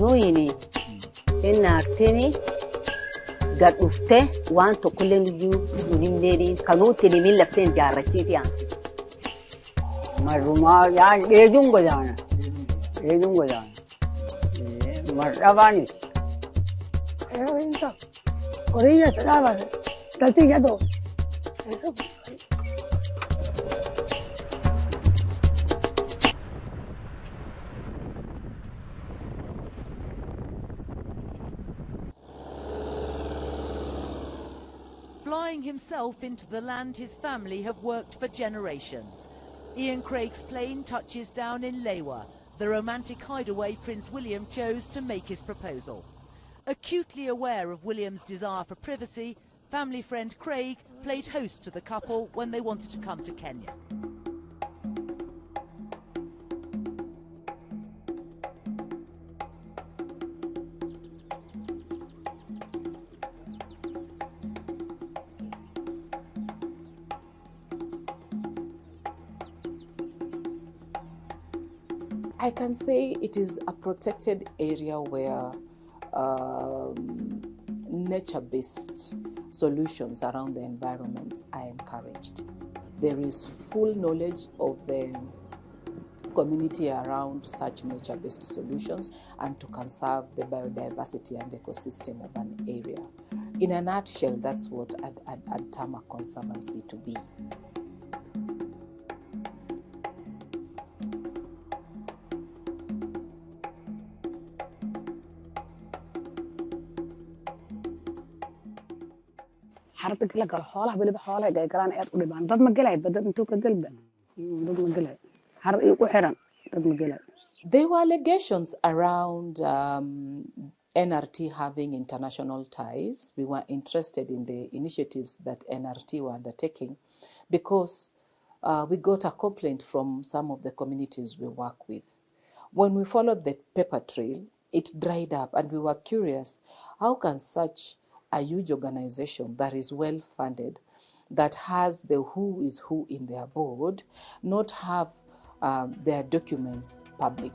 نويني إنك تني قد أفته وأنتو كل نجو ونمنيني كانوا تني من لفتين جارتي تيانسي مرما يعني يدون قدانا مراباني إنت ورية سلامة تلتي جدو Flying himself into the land his family have worked for generations. Ian Craig's plane touches down in Lewa, the romantic hideaway Prince William chose to make his proposal. Acutely aware of William's desire for privacy, family friend Craig played host to the couple when they wanted to come to Kenya. I can say it is a protected area where nature-based solutions around the environment are encouraged. There is full knowledge of the community around such nature-based solutions and to conserve the biodiversity and ecosystem of an area. In a nutshell, that's what I'd term a conservancy to be. حرتك لك الحوالة بلي بحوالة جاي كلام إيه تقولي بان ضد مجلعي بدل أنتو كقلبا ضد مجلعي حرت يقول حرام ضد مجلعي. There were allegations around NRT having international ties. We were interested in the initiatives that NRT were undertaking because we got a complaint from some of the communities we work with. When we followed the paper trail, it dried up and we were curious, how can such a huge organization that is well funded, that has the who is who in their board, not have their documents public?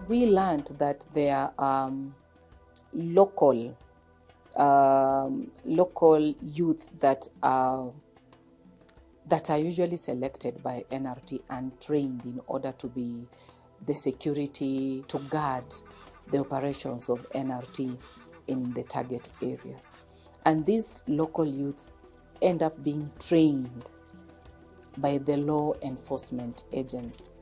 We learned that there are local youth that are usually selected by NRT and trained in order to be the security to guard the operations of NRT in the target areas. And these local youths end up being trained by the law enforcement agents.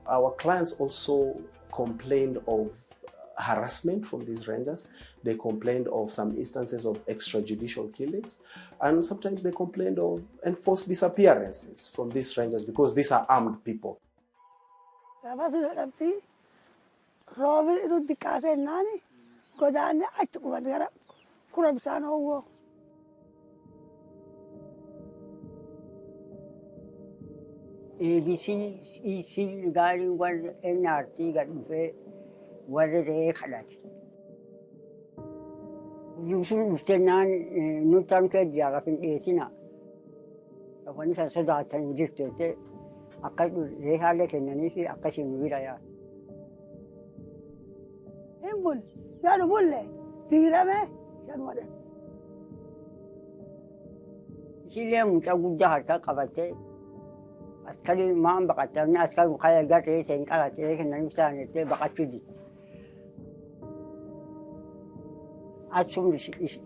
Our clients also complained of harassment from these rangers. They complained of some instances of extrajudicial killings, and sometimes they complained of enforced disappearances from these rangers because these are armed people. EDC regarding what NRT got what they had. You should not no time to get in 18. When I said that and gifted, I can't they had it in an issue. I can't read. Embul, yaro bulle, tirame, yanwade. Sile muta gudda harta kabate. Askari maam bakatnya askari kaya gate sengkala cek nani misalnya te bakatudi. Asum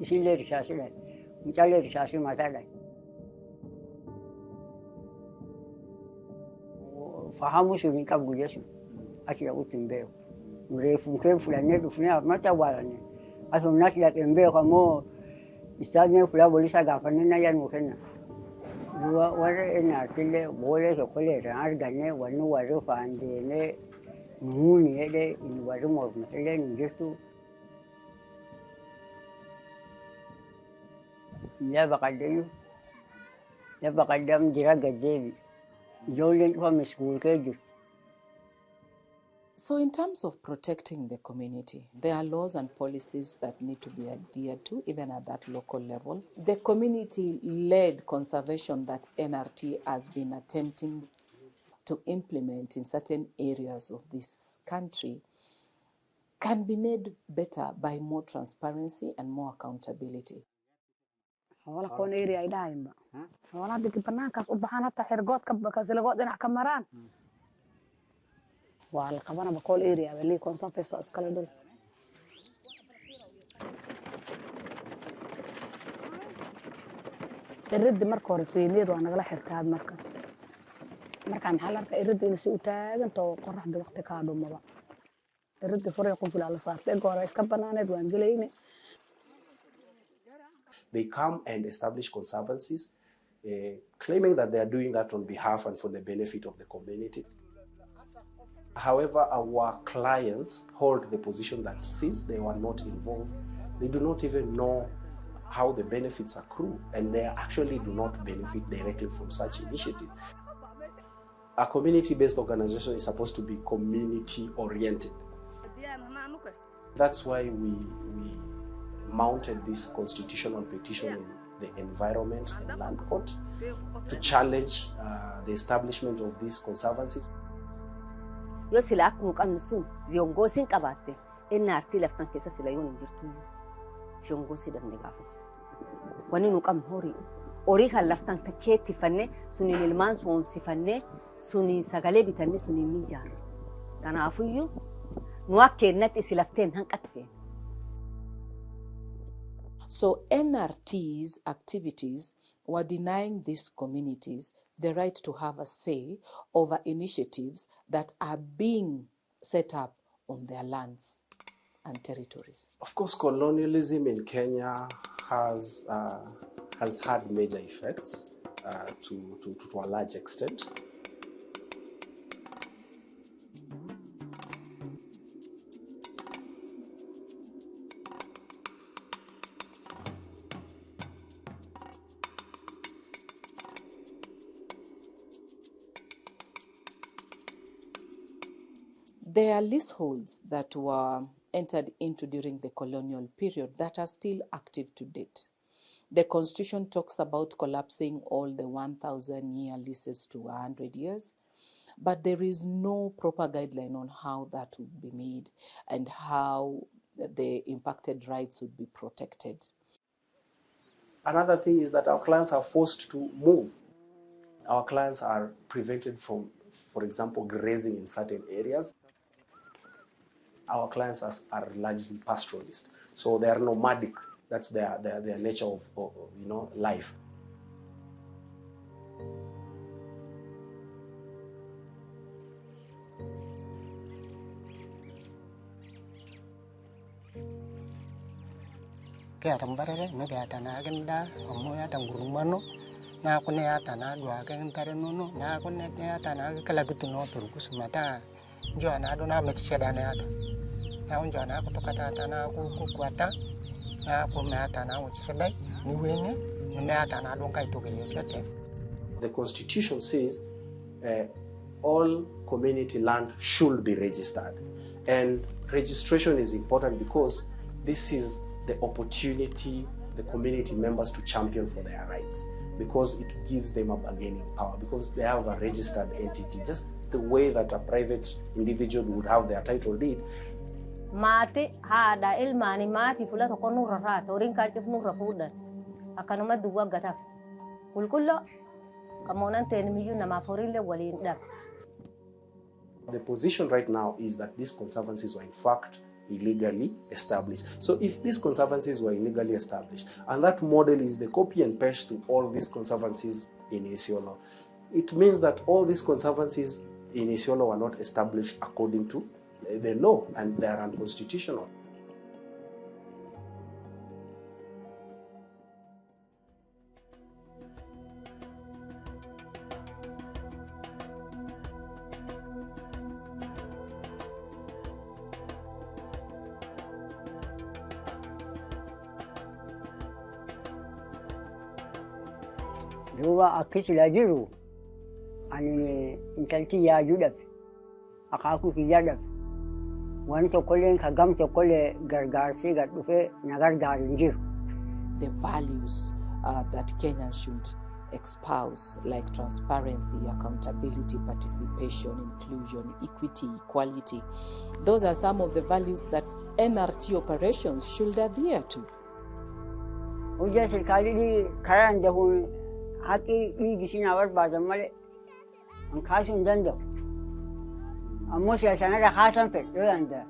sile risasi le, mencari risasi masalah. Fahamu sudah kau gula su, asyik aku timbel. Mereka fulanya tu fulanya mata walanya. Asum nasi lagi timbel kamu, istilahnya fulah boleh sagafan ni nayan mungkin. Dua orang NRT boleh sekolah harganya wanu waru fandene muni ada ini waru mau masalah ni justru ya bakadam jira gajebi ijoolleen dhufame iskuul kee jirti. So in terms of protecting the community, there are laws and policies that need to be adhered to, even at that local level. The community-led conservation that NRT has been attempting to implement in certain areas of this country can be made better by more transparency and more accountability. xoolaha koon area ay dhaayinba xoolaha digi banaankaas u baxaan hataa xirgoodka kasilagood dhinac ka maraan waa la qabanaba kool area bali conservancies iskala dhul iriddi marka hore fiiliyad waa nagala xirtaad markaan maxaa la arkaa iriddi inay si u taagantoo qoraxda waqti kaa dhumaba iriddi furay qufulaa la saartay eega hore iska banaaneed waan gelayne. They come and establish conservancies, claiming that they are doing that on behalf and for the benefit of the community. However, our clients hold the position that since they were not involved, they do not even know how the benefits accrue, and they actually do not benefit directly from such initiative. A community-based organization is supposed to be community-oriented. That's why we mounted this constitutional petition in the Environment and Land Court to challenge the establishment of these conservancies. Yo sila akkuma qabnu sun viongosin qabatte NRT laftan keessa sila yoon jirtu viongosi dhabne gaafas wani nu qabnu horii kan laftan takkeetti fanne suniin ilmaan soomsifanne suniin sagalee bitanne suniin mijaarre kanaafuyyuu nu akkeenatti isi lafteen hanqatte. So NRT's activities were denying these communities the right to have a say over initiatives that are being set up on their lands and territories. Of course, colonialism in Kenya has had major effects to a large extent. There are leaseholds that were entered into during the colonial period that are still active to date. The Constitution talks about collapsing all the 1,000-year leases to 100 years, but there is no proper guideline on how that would be made and how the impacted rights would be protected. Another thing is that our clients are forced to move. Our clients are prevented from, for example, grazing in certain areas. Our clients are largely pastoralist, so they are nomadic. That's their nature of life. Kaya tambarere nagata na agenda amoya tangurumano na ako na yata na dua kang taranono na ako na yata na kalagutu no turkus mata jo na do na metcheda na yata na unjo na ako tokata na ako kukwata na ako mata na uchsedai ni wene ni mata na don kai tokele chote. The Constitution says all community land should be registered, and registration is important because this is the opportunity the community members to champion for their rights, because it gives them a bargaining power, because they have a registered entity, just the way that a private individual would have their title deed. Mati hada ilmani mati fula toko nurra rata orin kachif nurra fudan akanuma duwa gataf kulkullo kamonan tenimiyu nama forile walin dab. The position right now is that these conservancies were in fact illegally established. So if these conservancies were illegally established, and that model is the copy and paste to all these conservancies in Isiolo, it means that all these conservancies in Isiolo were not established according to the law, and they are unconstitutional. Duba akkisila jiru Ani intalti yaaduu dhabe. Akaakuu kiyyaa dhabe. Waan tokkolleen ka gam tokkollee gargaarsee gad dhufee na gargaaru hin jiru. The values that Kenyans should espouse, like transparency, accountability, participation, inclusion, equity, equality. Those are some of the values that NRT operations should adhere to. Hojii sirkaalii karaan dahuun haqii dhiigisii na barbaadan malee an kaasuu hin danda'u. Ammoo siyaasanirra haasan fedhu yoo danda'a.